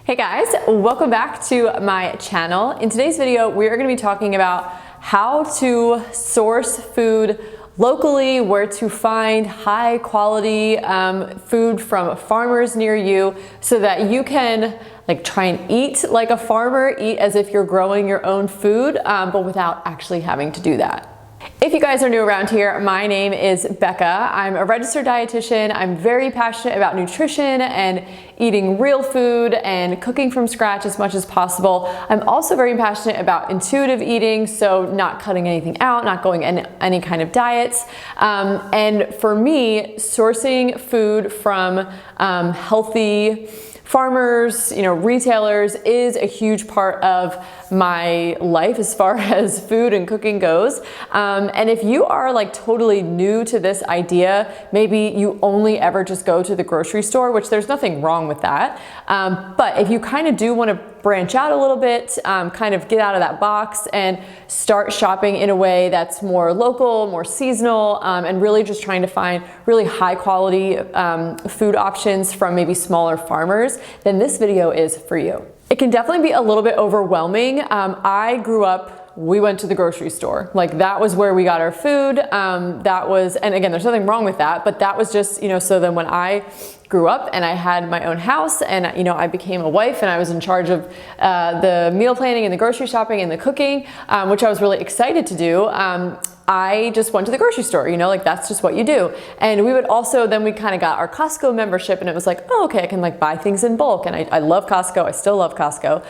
Hey guys, welcome back to my channel. In today's video, we are going to be talking about how to source food locally, where to find high quality food from farmers near you so that you can try and eat like a farmer, eat as if you're growing your own food, but without actually having to do that. If you guys are new around here, my name is Becca. I'm a registered dietitian. I'm very passionate about nutrition and eating real food and cooking from scratch as much as possible. I'm also very passionate about intuitive eating, so not cutting anything out, not going in any kind of diets. And for me, sourcing food from healthy farmers, retailers is a huge part of my life as far as food and cooking goes. And if you are totally new to this idea, maybe you only ever just go to the grocery store, which there's nothing wrong with that. But if you kind of do want to branch out a little bit, kind of get out of that box and start shopping in a way that's more local, more seasonal, and really just trying to find really high quality food options from maybe smaller farmers, then this video is for you. It can definitely be a little bit overwhelming. I grew up, we went to the grocery store. That was where we got our food. And again, there's nothing wrong with that, but that was just, so then when I grew up and I had my own house and, I became a wife and I was in charge of the meal planning and the grocery shopping and the cooking, which I was really excited to do. I just went to the grocery store, that's just what you do. And we would also, then we kind of got our Costco membership and it was oh, okay, I can buy things in bulk. And I love Costco, I still love Costco.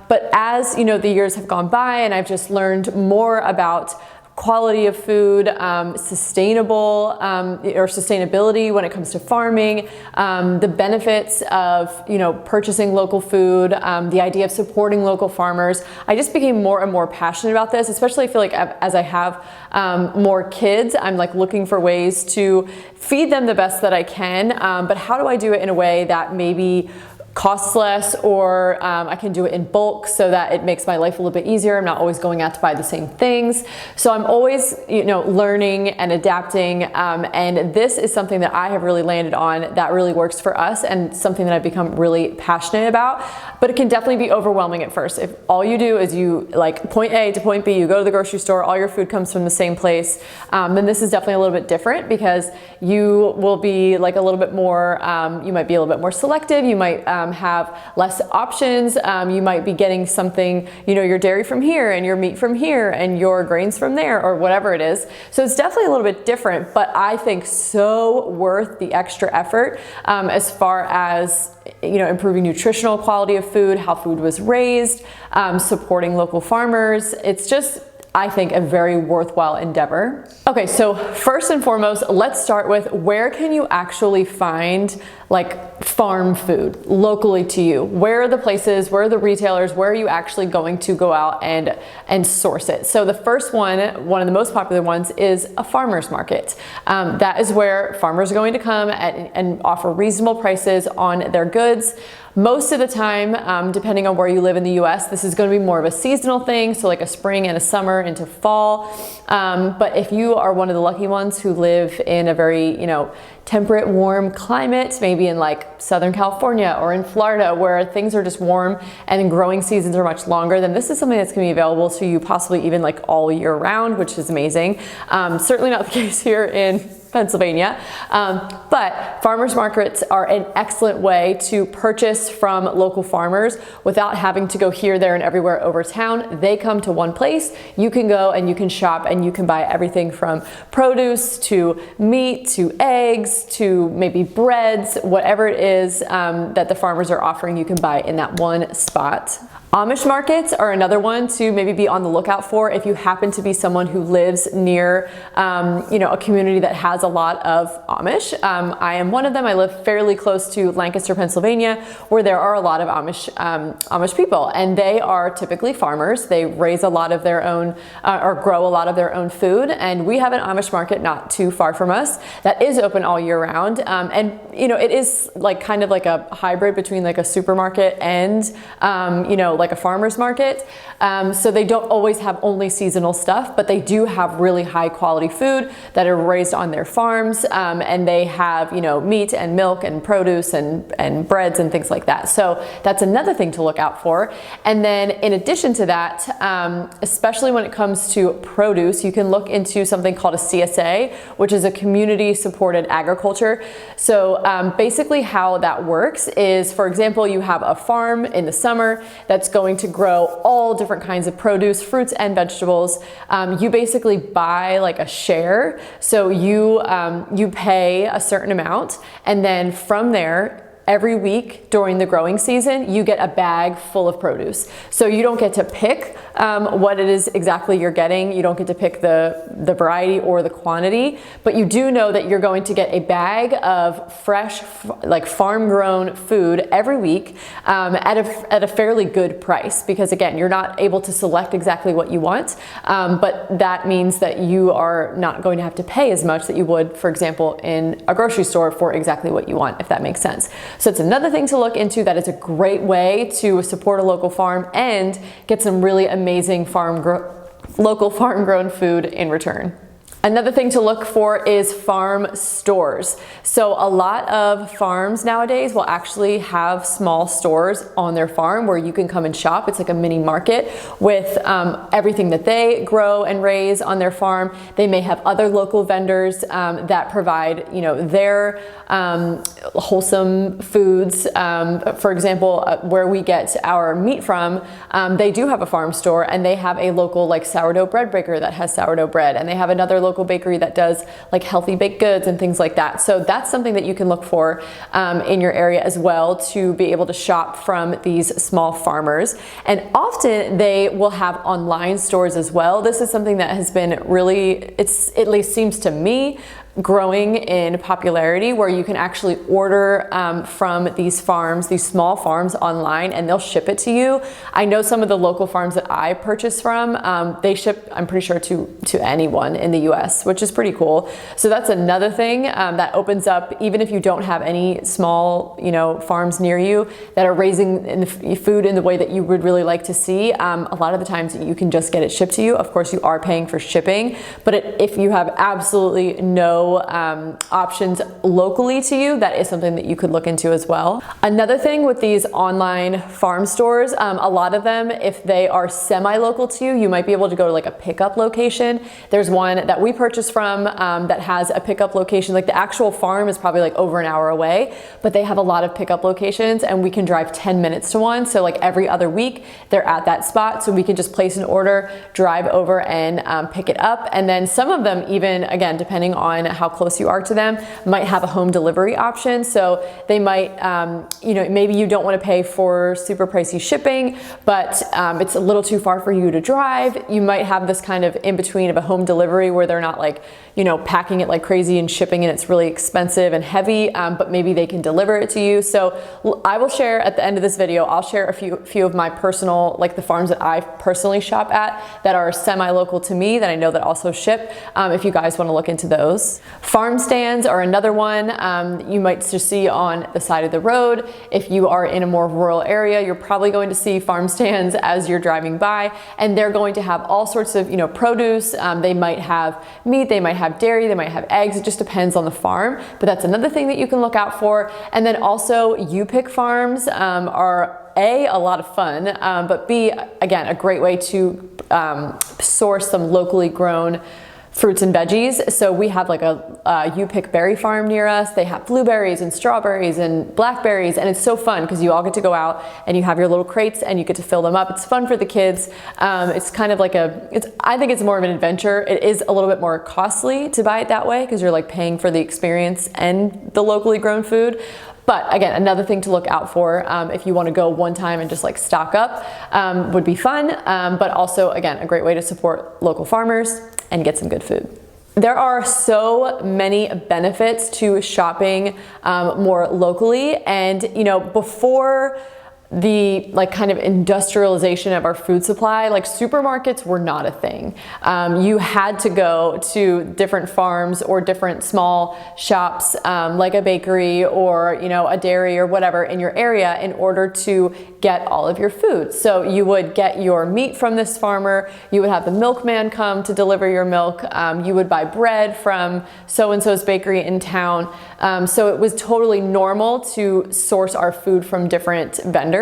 But as, the years have gone by and I've just learned more about quality of food, sustainable or sustainability when it comes to farming, the benefits of purchasing local food, the idea of supporting local farmers. I just became more and more passionate about this, especially I feel as I have more kids, I'm looking for ways to feed them the best that I can, but how do I do it in a way that maybe costs less, or I can do it in bulk so that it makes my life a little bit easier. I'm not always going out to buy the same things. So I'm always, learning and adapting. And this is something that I have really landed on that really works for us and something that I've become really passionate about. But it can definitely be overwhelming at first. If all you do is you point A to point B, you go to the grocery store, all your food comes from the same place, then this is definitely a little bit different because you will be a little bit more, you might be a little bit more selective. You might have less options. You might be getting something, your dairy from here and your meat from here and your grains from there or whatever it is. So it's definitely a little bit different, but I think so worth the extra effort as far as improving nutritional quality of food, how food was raised, supporting local farmers. It's just, I think, a very worthwhile endeavor. Okay, so first and foremost, let's start with where can you actually find farm food locally to you? Where are the places, where are the retailers, where are you actually going to go out and source it? So the first one of the most popular ones is a farmer's market. That is where farmers are going to come and offer reasonable prices on their goods. Most of the time, depending on where you live in the US, this is going to be more of a seasonal thing, so a spring and a summer into fall. But if you are one of the lucky ones who live in a very, temperate, warm climate, maybe in Southern California or in Florida where things are just warm and growing seasons are much longer, then this is something that's going to be available to you possibly even all year round, which is amazing. Certainly not the case here in Pennsylvania, but farmers markets are an excellent way to purchase from local farmers without having to go here, there, and everywhere over town. They come to one place. You can go and you can shop and you can buy everything from produce to meat to eggs to maybe breads, whatever it is that the farmers are offering, you can buy in that one spot. Amish markets are another one to maybe be on the lookout for if you happen to be someone who lives near, a community that has a lot of Amish. I am one of them. I live fairly close to Lancaster, Pennsylvania, where there are a lot of Amish people, and they are typically farmers. They raise a lot of their own, or grow a lot of their own food, and we have an Amish market not too far from us that is open all year round. And it is kind of a hybrid between a supermarket and, like a farmer's market. So they don't always have only seasonal stuff, but they do have really high quality food that are raised on their farms, and they have, you know, meat and milk and produce and breads and things like that. So that's another thing to look out for. And then in addition to that, especially when it comes to produce, you can look into something called a CSA, which is a community supported agriculture. So basically how that works is, for example, you have a farm in the summer that's going to grow all different kinds of produce, fruits and vegetables. You basically buy like a share. So you pay a certain amount, and then from there, every week during the growing season, you get a bag full of produce. So you don't get to pick what it is exactly you're getting. You don't get to pick the variety or the quantity, but you do know that you're going to get a bag of fresh, like farm grown food every week at a fairly good price, because again, you're not able to select exactly what you want, but that means that you are not going to have to pay as much that you would, for example, in a grocery store for exactly what you want, if that makes sense. So it's another thing to look into. That is a great way to support a local farm and get some really amazing local farm grown food in return. Another thing to look for is farm stores. So a lot of farms nowadays will actually have small stores on their farm where you can come and shop. It's like a mini market with everything that they grow and raise on their farm. They may have other local vendors that provide, you know, their wholesome foods. For example, where we get our meat from, they do have a farm store, and they have a local like sourdough bread baker that has sourdough bread, and they have another local bakery that does like healthy baked goods and things like that. So that's something that you can look for in your area as well, to be able to shop from these small farmers. And often they will have online stores as well. This is something that has been really, at least seems to me, growing in popularity, where you can actually order from these farms, these small farms online, and they'll ship it to you. I know some of the local farms that I purchase from, they ship, I'm pretty sure, to anyone in the US, which is pretty cool. So that's another thing that opens up, even if you don't have any small, you know, farms near you that are raising food in the way that you would really like to see. A lot of the times you can just get it shipped to you. Of course, you are paying for shipping, but if you have absolutely no options locally to you, that is something that you could look into as well. Another thing with these online farm stores, a lot of them, if they are semi-local to you, you might be able to go to like a pickup location. There's one that we purchased from that has a pickup location. Like the actual farm is probably like over an hour away, but they have a lot of pickup locations, and we can drive 10 minutes to one. So like every other week they're at that spot, so we can just place an order, drive over and pick it up. And then some of them, even again, depending on how close you are to them, might have a home delivery option. So they might, you know, maybe you don't want to pay for super pricey shipping, but it's a little too far for you to drive. You might have this kind of in between of a home delivery where they're not like, you know, packing it like crazy and shipping, and it's really expensive and heavy, but maybe they can deliver it to you. So I will share at the end of this video, I'll share a few of my personal, like the farms that I personally shop at that are semi-local to me that I know that also ship, if you guys want to look into those. Farm stands are another one you might just see on the side of the road. If you are in a more rural area, you're probably going to see farm stands as you're driving by, and they're going to have all sorts of, you know, produce. They might have meat, they might have dairy, they might have eggs. It just depends on the farm, but that's another thing that you can look out for. And then also you-pick farms are A, a lot of fun, but B, again, a great way to source some locally grown fruits and veggies. So we have like a you-pick berry farm near us. They have blueberries and strawberries and blackberries, and it's so fun because you all get to go out and you have your little crates and you get to fill them up. It's fun for the kids. It's kind of like I think it's more of an adventure. It is a little bit more costly to buy it that way because you're like paying for the experience and the locally grown food. But again, another thing to look out for if you want to go one time and just like stock up would be fun. But also, again, a great way to support local farmers and get some good food. There are so many benefits to shopping more locally. And, you know, before the like kind of industrialization of our food supply, like supermarkets were not a thing. You had to go to different farms or different small shops, like a bakery or, you know, a dairy or whatever in your area in order to get all of your food. So you would get your meat from this farmer, you would have the milkman come to deliver your milk, you would buy bread from so-and-so's bakery in town. So it was totally normal to source our food from different vendors.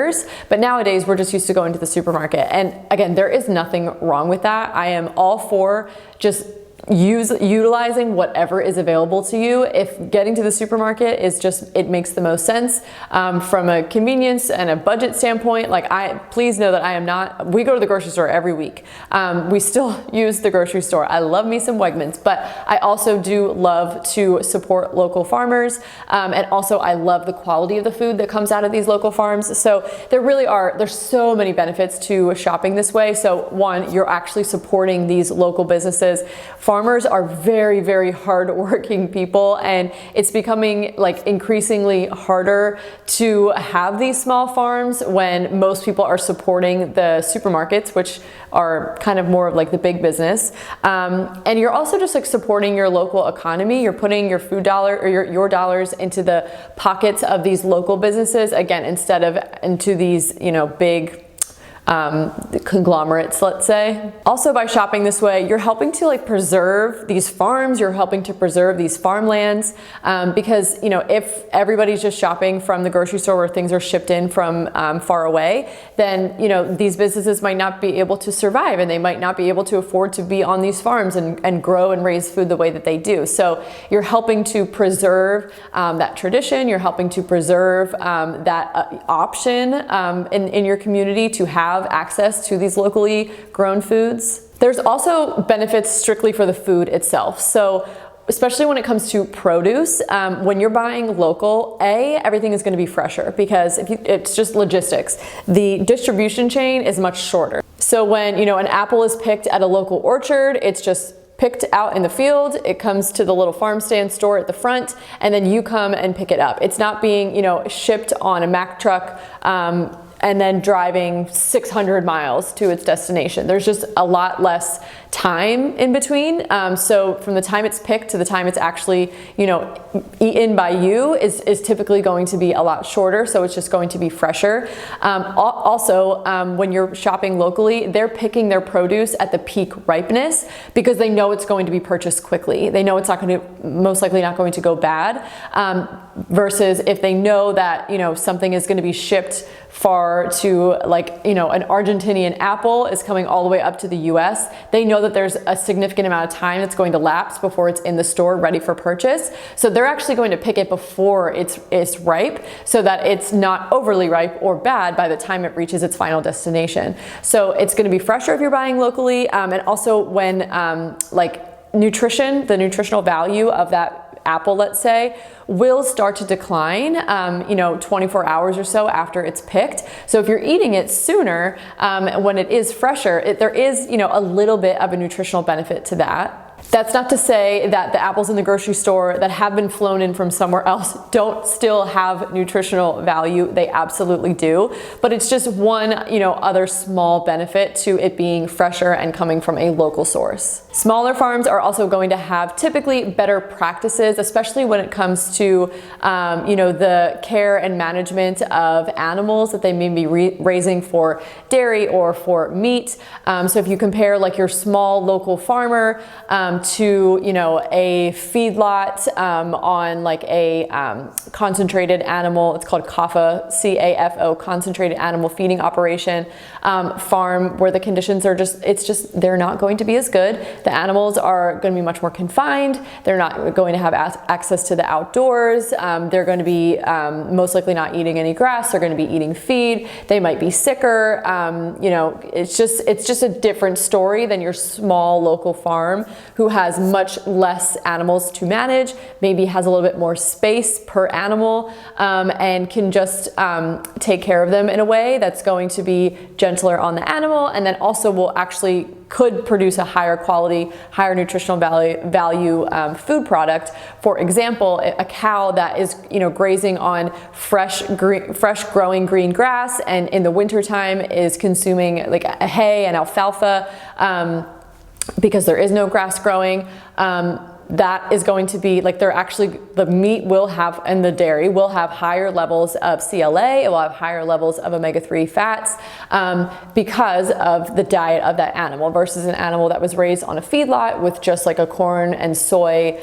But nowadays we're just used to going to the supermarket. And again, there is nothing wrong with that. I am all for just utilizing whatever is available to you. If getting to the supermarket is just, it makes the most sense from a convenience and a budget standpoint. Like please know that I am not, we go to the grocery store every week. We still use the grocery store. I love me some Wegmans, but I also do love to support local farmers. And also I love the quality of the food that comes out of these local farms. So there's so many benefits to shopping this way. So one, you're actually supporting these local businesses. Farmers are very, very hardworking people, and it's becoming like increasingly harder to have these small farms when most people are supporting the supermarkets, which are kind of more of like the big business. And you're also just like supporting your local economy. You're putting your food dollar or your dollars into the pockets of these local businesses, again, instead of into these, you know, big conglomerates, let's say. Also, by shopping this way, you're helping to like preserve these farms, you're helping to preserve these farmlands, because, you know, if everybody's just shopping from the grocery store where things are shipped in from far away, then, you know, these businesses might not be able to survive, and they might not be able to afford to be on these farms and grow and raise food the way that they do. So you're helping to preserve that tradition, you're helping to preserve that option in your community to have access to these locally grown foods. There's also benefits strictly for the food itself. So especially when it comes to produce, when you're buying local, everything is going to be fresher because it's just logistics. The distribution chain is much shorter. So when, you know, an apple is picked at a local orchard, it's just picked out in the field, it comes to the little farm stand store at the front, and then you come and pick it up. It's not being, you know, shipped on a Mack truck and then driving 600 miles to its destination. There's just a lot less time in between. So from the time it's picked to the time it's actually, you know, eaten by you is typically going to be a lot shorter. So it's just going to be fresher. Also, when you're shopping locally, they're picking their produce at the peak ripeness because they know it's going to be purchased quickly. They know it's not going to, most likely not going to go bad. Versus if they know that, you know, something is going to be shipped far to, like, you know, an Argentinian apple is coming all the way up to the US, they know that there's a significant amount of time that's going to lapse before it's in the store ready for purchase. So they're actually going to pick it before it's ripe so that it's not overly ripe or bad by the time it reaches its final destination. So it's going to be fresher if you're buying locally, and also when like nutrition, the nutritional value of that apple, let's say, will start to decline, you know, 24 hours or so after it's picked. So if you're eating it sooner, when it is fresher, there is, you know, a little bit of a nutritional benefit to that. That's not to say that the apples in the grocery store that have been flown in from somewhere else don't still have nutritional value. They absolutely do, but it's just one, you know, other small benefit to it being fresher and coming from a local source. Smaller farms are also going to have typically better practices, especially when it comes to, you know, the care and management of animals that they may be raising for dairy or for meat. So if you compare like your small local farmer to, you know, a feedlot on like a concentrated animal, it's called CAFO, C-A-F-O, concentrated animal feeding operation farm, where the conditions are just, they're not going to be as good. The animals are going to be much more confined. They're not going to have access to the outdoors. They're going to be most likely not eating any grass. They're going to be eating feed. They might be sicker. You know, it's just a different story than your small local farm who who has much less animals to manage, maybe has a little bit more space per animal, and can just take care of them in a way that's going to be gentler on the animal, and then also will actually could produce a higher quality, higher nutritional value food product. For example, a cow that is grazing on fresh growing green grass, and in the wintertime is consuming like a hay and alfalfa because there is no grass growing. That is going to be like the meat will have, and the dairy will have higher levels of CLA, it will have higher levels of omega-3 fats because of the diet of that animal versus an animal that was raised on a feedlot with just like a corn and soy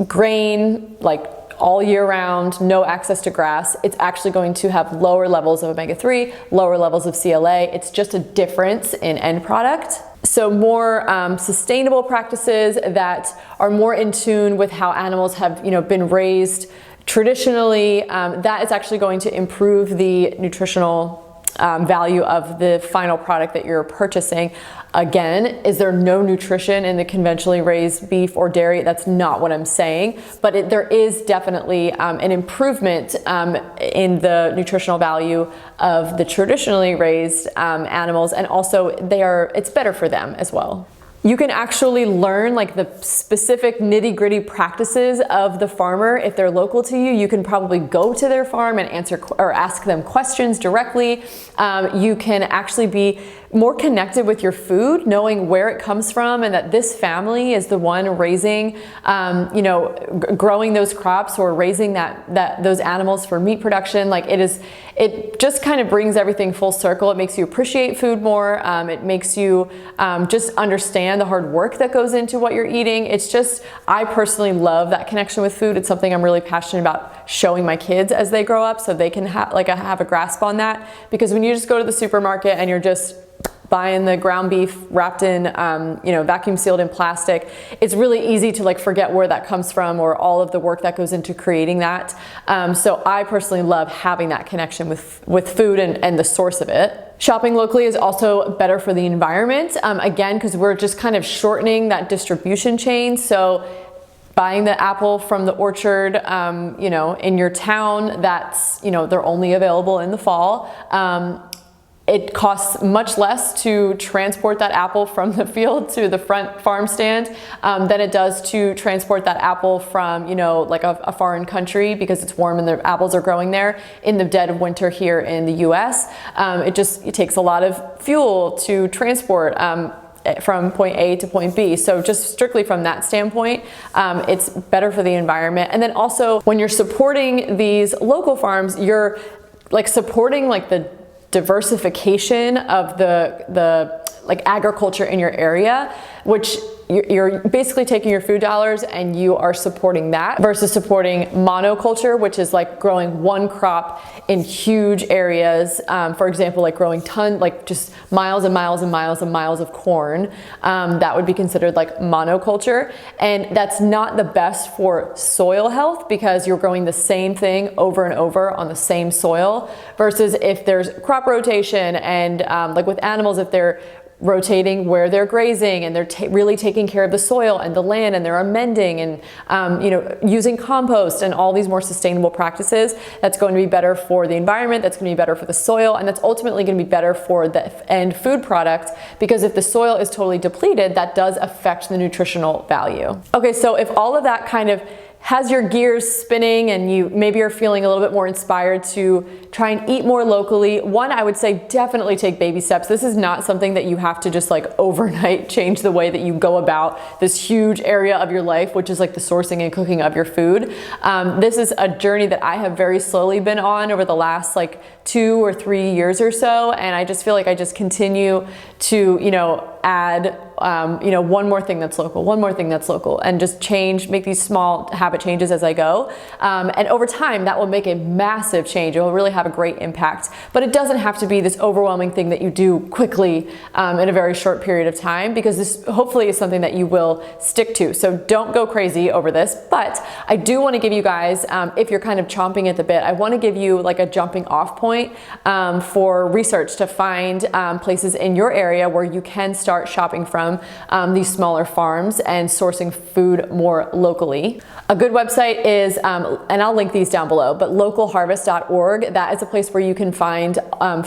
grain, like all year round, no access to grass. It's actually going to have lower levels of omega-3, lower levels of CLA. It's just a difference in end product. So more sustainable practices that are more in tune with how animals have been raised traditionally, that is actually going to improve the nutritional value of the final product that you're purchasing. Again, is there no nutrition in the conventionally raised beef or dairy? That's not what I'm saying, but there is definitely an improvement in the nutritional value of the traditionally raised animals, and also it's better for them as well. You can actually learn like the specific nitty-gritty practices of the farmer. If they're local to you, you can probably go to their farm and answer or ask them questions directly. You can actually be more connected with your food, knowing where it comes from, and that this family is the one raising, growing those crops or raising those animals for meat production. Like it just kind of brings everything full circle. It makes you appreciate food more. It makes you just understand the hard work that goes into what you're eating. It's just, I personally love that connection with food. It's something I'm really passionate about showing my kids as they grow up, so they can have a grasp on that. Because when you just go to the supermarket and you're just buying the ground beef wrapped in, vacuum sealed in plastic, it's really easy to like forget where that comes from or all of the work that goes into creating that. So I personally love having that connection with food and the source of it. Shopping locally is also better for the environment, again, because we're just kind of shortening that distribution chain. So buying the apple from the orchard, in your town, that's, they're only available in the fall. It costs much less to transport that apple from the field to the front farm stand than it does to transport that apple from, like a foreign country, because it's warm and the apples are growing there in the dead of winter here in the US. It takes a lot of fuel to transport from point A to point B. So just strictly from that standpoint, it's better for the environment. And then also when you're supporting these local farms, you're like supporting like the diversification of the like agriculture in your area, which you're basically taking your food dollars and you are supporting that versus supporting monoculture, which is like growing one crop in huge areas. For example, like growing just miles and miles and miles and miles of corn. That would be considered like monoculture. And that's not the best for soil health because you're growing the same thing over and over on the same soil versus if there's crop rotation and like with animals, if they're rotating where they're grazing and they're really taking care of the soil and the land, and they're amending and using compost and all these more sustainable practices, that's going to be better for the environment, that's going to be better for the soil, and that's ultimately going to be better for the end food product, because if the soil is totally depleted, that does affect the nutritional value. Okay, so if all of that kind of has your gears spinning and you maybe are feeling a little bit more inspired to try and eat more locally, one, I would say definitely take baby steps. This is not something that you have to just like overnight change the way that you go about this huge area of your life, which is like the sourcing and cooking of your food. This is a journey that I have very slowly been on over the last like 2 or 3 years or so, and I just feel like I just continue to add one more thing that's local, one more thing that's local, and just make these small habit changes as I go. And over time, that will make a massive change. It will really have a great impact. But it doesn't have to be this overwhelming thing that you do quickly in a very short period of time, because this hopefully is something that you will stick to. So don't go crazy over this. But I do want to give you guys, if you're kind of chomping at the bit, I want to give you like a jumping off point for research to find places in your area where you can start start shopping from these smaller farms and sourcing food more locally. A good website is, and I'll link these down below, but localharvest.org. That is a place where you can find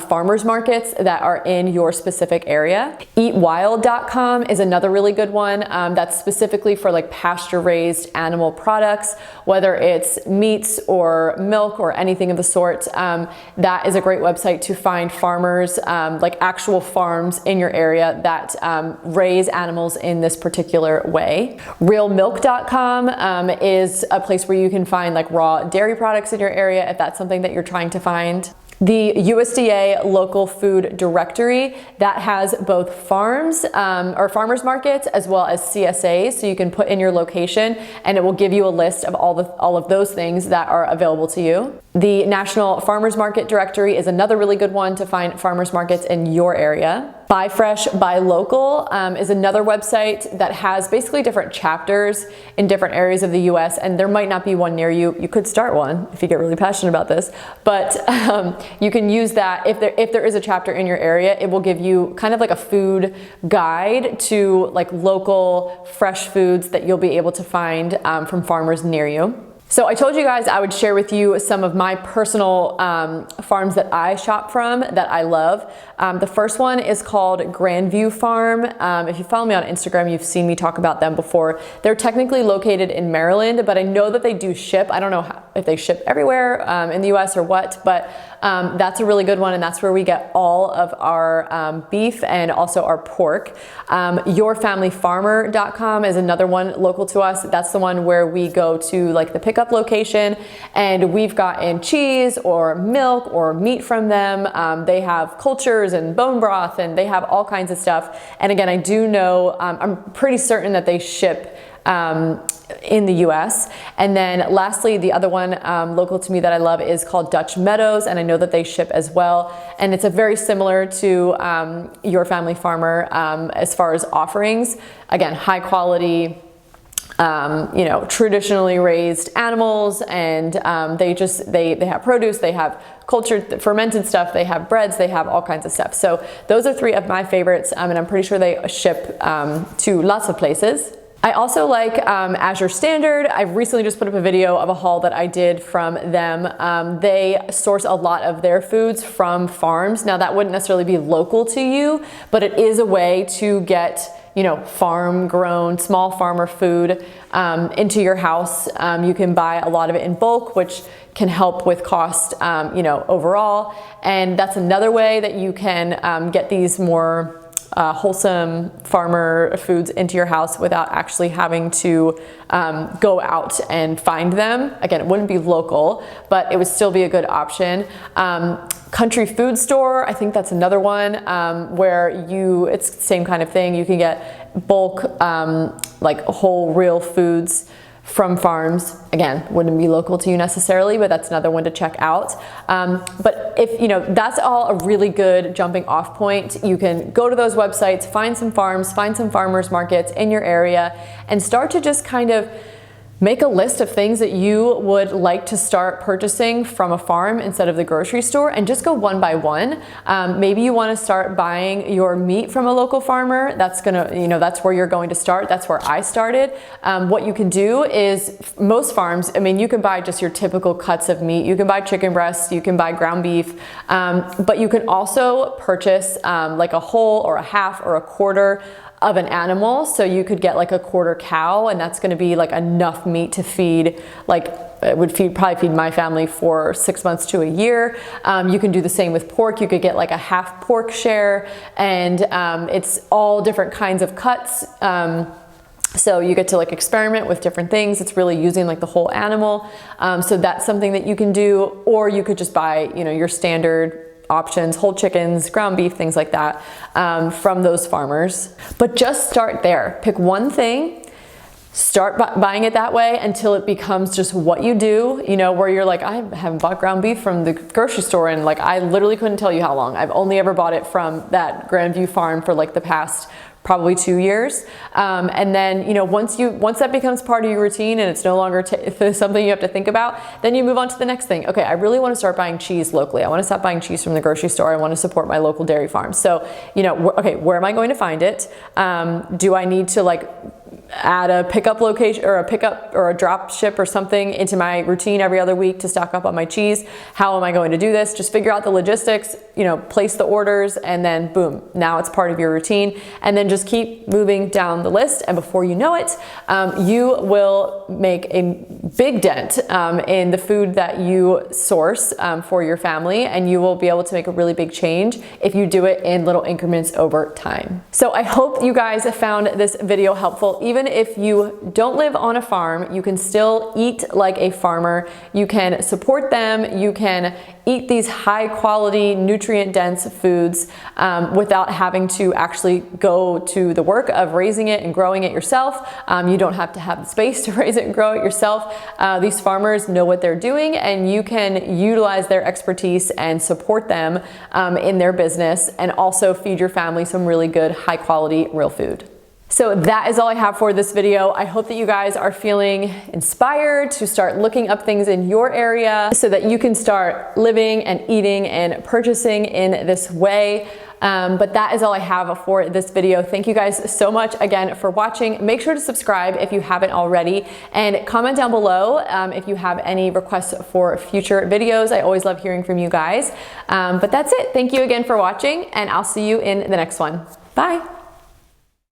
farmers markets that are in your specific area. Eatwild.com is another really good one that's specifically for like pasture-raised animal products, whether it's meats or milk or anything of the sort. That is a great website to find farmers, like actual farms in your area that raise animals in this particular way. Realmilk.com is a place where you can find like raw dairy products in your area if that's something that you're trying to find. The USDA local food directory that has both farms or farmers markets as well as CSAs, so you can put in your location and it will give you a list of all of those things that are available to you. The National Farmers Market Directory is another really good one to find farmers markets in your area. Buy Fresh, Buy Local is another website that has basically different chapters in different areas of the US, and there might not be one near you. You could start one if you get really passionate about this, but you can use that. If there is a chapter in your area, it will give you kind of like a food guide to like local fresh foods that you'll be able to find from farmers near you. So I told you guys I would share with you some of my personal farms that I shop from that I love. The first one is called Grandview Farm. If you follow me on Instagram, you've seen me talk about them before. They're technically located in Maryland, but I know that they do ship. I don't know if they ship everywhere in the US or what, but that's a really good one, and that's where we get all of our beef and also our pork. Yourfamilyfarmer.com is another one local to us. That's the one where we go to like the pickup location and we've gotten cheese or milk or meat from them. They have cultures and bone broth and they have all kinds of stuff. And again, I do know, I'm pretty certain that they ship in the US. And then lastly, the other one local to me that I love is called Dutch Meadows, and I know that they ship as well. And it's a very similar to Your Family Farmer as far as offerings. Again, high quality, you know, traditionally raised animals, and they have produce, they have cultured fermented stuff, they have breads, they have all kinds of stuff. So those are three of my favorites, and I'm pretty sure they ship to lots of places. I also like Azure Standard. I recently just put up a video of a haul that I did from them. They source a lot of their foods from farms. Now that wouldn't necessarily be local to you, but it is a way to get, you know, farm grown, small farmer food into your house. You can buy a lot of it in bulk, which can help with cost, you know, overall. And that's another way that you can get these more wholesome farmer foods into your house without actually having to go out and find them. Again, it wouldn't be local, but it would still be a good option. Country Food Store, I think that's another one where it's the same kind of thing. You can get bulk, like whole real foods from farms. Again, wouldn't be local to you necessarily, but that's another one to check out. But if, you know, that's all a really good jumping off point. You can go to those websites, find some farms, find some farmers markets in your area, and start to just kind of make a list of things that you would like to start purchasing from a farm instead of the grocery store, and just go one by one. Maybe you want to start buying your meat from a local farmer. That's gonna, you know, that's where you're going to start. That's where I started. What you can do is, most farms, I mean, you can buy just your typical cuts of meat. You can buy chicken breasts, you can buy ground beef, but you can also purchase like a whole or a half or a quarter of an animal. So you could get like a quarter cow, and that's going to be like enough meat to feed, like it would probably feed my family for 6 months to a year. You can do the same with pork. You could get like a half pork share, and it's all different kinds of cuts. So you get to like experiment with different things. It's really using like the whole animal. So that's something that you can do, or you could just buy, you know, your standard options, whole chickens, ground beef, things like that, from those farmers. But just start there. Pick one thing, start buying it that way until it becomes just what you do, you know, where you're like, I haven't bought ground beef from the grocery store and like I literally couldn't tell you how long. I've only ever bought it from that Grandview farm for like the past probably 2 years. And then, you know, once that becomes part of your routine and it's no longer something you have to think about, then you move on to the next thing. Okay, I really want to start buying cheese locally. I want to stop buying cheese from the grocery store. I want to support my local dairy farm. So, you know, okay, where am I going to find it? Do I need to like add a pickup location or a pickup or a drop ship or something into my routine every other week to stock up on my cheese? How am I going to do this? Just figure out the logistics, you know, place the orders, and then boom, now it's part of your routine. And then just keep moving down the list, and before you know it, you will make a big dent in the food that you source for your family, and you will be able to make a really big change if you do it in little increments over time. So I hope you guys found this video helpful. Even if you don't live on a farm, you can still eat like a farmer. You can support them. You can eat these high quality, nutrient dense foods without having to actually go to the work of raising it and growing it yourself. You don't have to have the space to raise it and grow it yourself. These farmers know what they're doing, and you can utilize their expertise and support them in their business, and also feed your family some really good, high quality, real food. So that is all I have for this video. I hope that you guys are feeling inspired to start looking up things in your area so that you can start living and eating and purchasing in this way. But that is all I have for this video. Thank you guys so much again for watching. Make sure to subscribe if you haven't already, and comment down below if you have any requests for future videos. I always love hearing from you guys. But that's it. Thank you again for watching, and I'll see you in the next one. Bye.